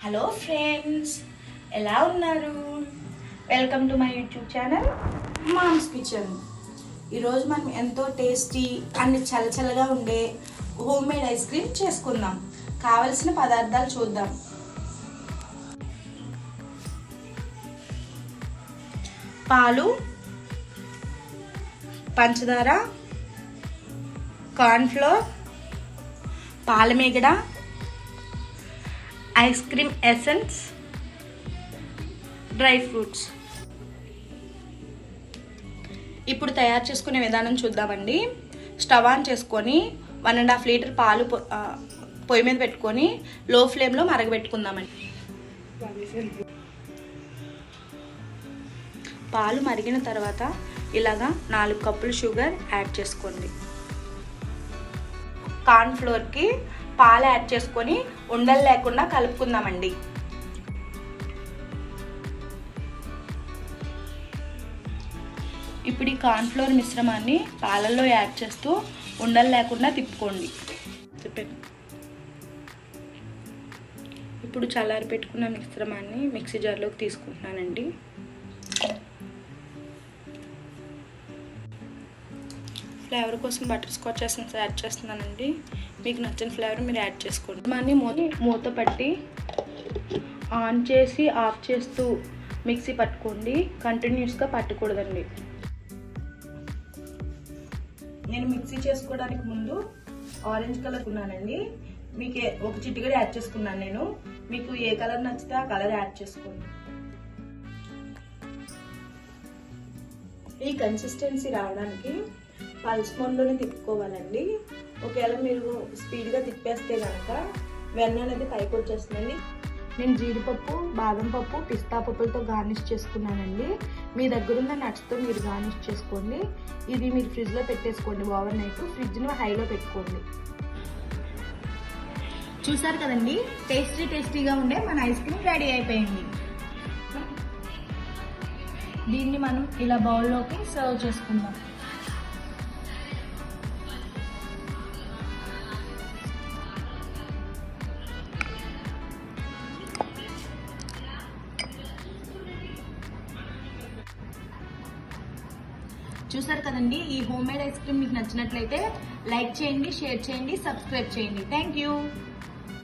Hello friends, ఎలా ఉన్నారు? Welcome to my YouTube channel Mom's Kitchen. ఈరోజు మనం ఎంతో టేస్టీ అండ్ చల్లచల్లగా ఉండే హోమ్ మేడ్ ఐస్ క్రీమ్ చేసుకుందాం. కావలసిన పదార్థాలు చూద్దాం. పాలు, పంచదార, కార్న్ఫ్లోర్, పాలమీగడ, ice cream essence, dry fruits. ఇప్పుడు తయారు చేసుకునే విధానం చూద్దామండి. స్టవ్ ఆన్ చేసుకొని 1.5 లీటర్ పాలు పొయ్యి మీద పెట్టుకొని లో ఫ్లేమ్లో మరగబెట్టుకుందామండి. పాలు మరిగిన తర్వాత ఇలాగా 4 కప్పులు షుగర్ యాడ్ చేసుకోండి. కార్న్ఫ్లోర్కి పాలు యాడ్ చేసుకొని ఉండలు లేకుండా కలుపుకుందామండి. ఇప్పుడు ఈ కార్న్ఫ్లోర్ మిశ్రమాన్ని పాలల్లో యాడ్ చేస్తూ ఉండలు లేకుండా తిప్పుకోండి. ఇప్పుడు చల్లారి పెట్టుకున్న మిశ్రమాన్ని మిక్సీ జార్లోకి తీసుకుంటున్నానండి. ఫ్లేవర్ కోసం బటర్ స్కాచ్ ఎసెన్స్ యాడ్ చేస్తున్నానండి. మీకు నచ్చిన ఫ్లేవర్ మీరు యాడ్ చేసుకోండి. దాన్ని మూత పట్టి ఆన్ చేసి ఆఫ్ చేస్తూ మిక్సీ పట్టుకోండి. కంటిన్యూస్గా పట్టకూడదండి. నేను మిక్సీ చేసుకోవడానికి ముందు ఆరెంజ్ కలర్ ఉన్నానండి. మీకు ఒక చిటికెడు యాడ్ చేసుకున్నాను నేను. మీకు ఏ కలర్ నచ్చితే ఆ కలర్ యాడ్ చేసుకోండి. ఈ కన్సిస్టెన్సీ రావడానికి పల్స్ మోడ్లోనే తిప్పుకోవాలండి. ఒకవేళ మీరు స్పీడ్గా తిప్పేస్తే కనుక వెన్న అనేది పైకి వచ్చేస్తుందండి. నేను జీడిపప్పు, బాదం పప్పు, పిస్తా పప్పులతో గార్నిష్ చేసుకున్నానండి. మీ దగ్గర ఉన్న నట్స్తో మీరు గార్నిష్ చేసుకోండి. ఇది మీరు ఫ్రిడ్జ్లో పెట్టేసుకోండి. ఓవర్ నైట్ ఫ్రిడ్జ్ను హైలో పెట్టుకోండి. చూసారు కదండి, టేస్టీగా ఉండే మన ఐస్ క్రీమ్ రెడీ అయిపోయింది. దీన్ని మనం ఇలా బౌల్లోకి సర్వ్ చేసుకుందాం. చూసారు కదండి, ఈ హోమ్ మేడ్ ఐస్ క్రీమ్ మీకు నచ్చినట్లయితే లైక్ చేయండి, షేర్ చేయండి, సబ్స్క్రైబ్ చేయండి. Thank you.